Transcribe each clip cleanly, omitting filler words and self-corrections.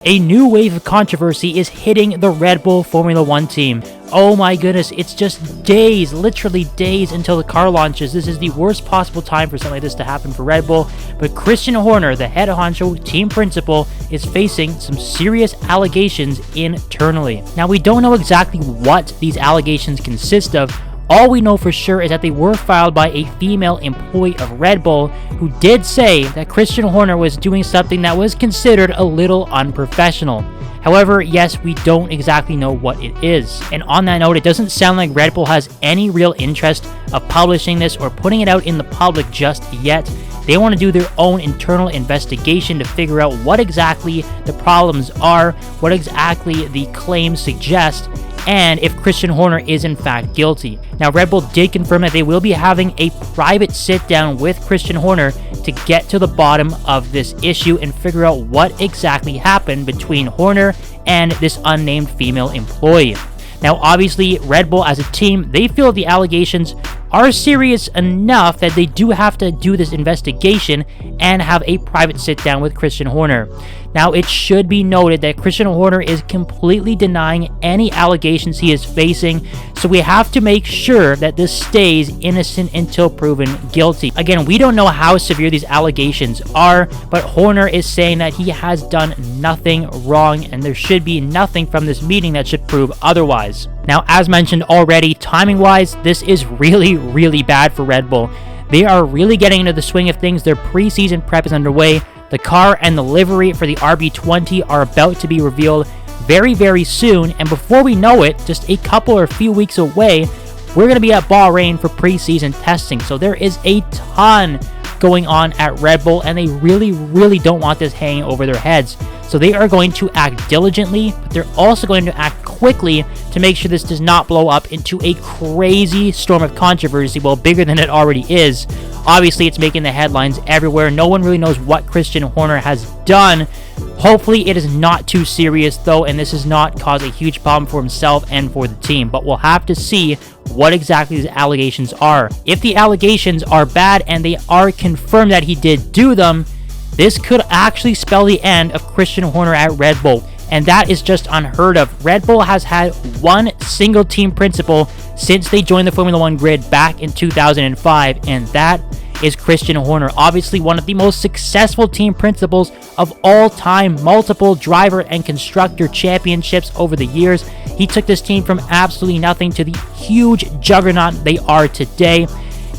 A new wave of controversy is hitting the Red Bull Formula 1 team. Oh my goodness, it's just days, literally days until the car launches. This is the worst possible time for something like this to happen for Red Bull. But Christian Horner, the head honcho team principal, is facing some serious allegations internally. Now, we don't know exactly what these allegations consist of. All we know for sure is that they were filed by a female employee of Red Bull who did say that Christian Horner was doing something that was considered a little unprofessional. However, yes, we don't exactly know what it is. And on that note, it doesn't sound like Red Bull has any real interest of publishing this or putting it out in the public just yet. They want to do their own internal investigation to figure out what exactly the problems are, what exactly the claims suggest, and if Christian Horner is in fact guilty. Now, Red Bull did confirm that they will be having a private sit-down with Christian Horner to get to the bottom of this issue and figure out what exactly happened between Horner and this unnamed female employee. Now, obviously, Red Bull as a team, they feel the allegations are serious enough that they do have to do this investigation and have a private sit-down with Christian Horner. Now, it should be noted that Christian Horner is completely denying any allegations he is facing, so we have to make sure that this stays innocent until proven guilty. Again, we don't know how severe these allegations are, but Horner is saying that he has done nothing wrong and there should be nothing from this meeting that should prove otherwise. Now, as mentioned already, timing-wise, this is really bad for Red Bull. They are really getting into the swing of things. Their preseason prep is underway. The car and the livery for the RB20 are about to be revealed very soon, and before we know it, just a couple or few weeks away, we're going to be at Bahrain for preseason testing. So there is a ton going on at Red Bull, and they really don't want this hanging over their heads. So they are going to act diligently, but they're also going to act quickly to make sure this does not blow up into a crazy storm of controversy, well, bigger than it already is. Obviously, it's making the headlines everywhere. No one really knows what Christian Horner has done. Hopefully, it is not too serious, though, and this does not cause a huge problem for himself and for the team. But we'll have to see what exactly these allegations are. If the allegations are bad and they are confirmed that he did do them, this could actually spell the end of Christian Horner at Red Bull. And that is just unheard of. Red Bull has had one single team principal since they joined the Formula 1 grid back in 2005, and that is Christian Horner. Obviously one of the most successful team principals of all time, multiple driver and constructor championships over the years. He took this team from absolutely nothing to the huge juggernaut they are today.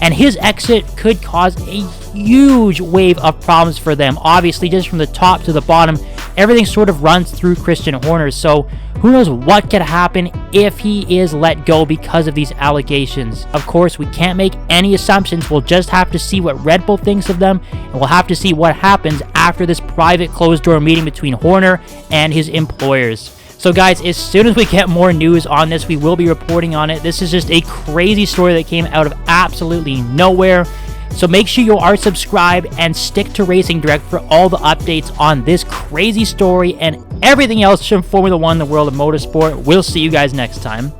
And his exit could cause a huge wave of problems for them. Obviously, just from the top to the bottom, everything sort of runs through Christian Horner. So who knows what could happen if he is let go because of these allegations. Of course, we can't make any assumptions. We'll just have to see what Red Bull thinks of them, and we'll have to see what happens after this private closed-door meeting between Horner and his employers. So guys, as soon as we get more news on this, we will be reporting on it. This is just a crazy story that came out of absolutely nowhere. So make sure you are subscribed and stick to Racing Direct for all the updates on this crazy story and everything else from Formula 1, the world of motorsport. We'll see you guys next time.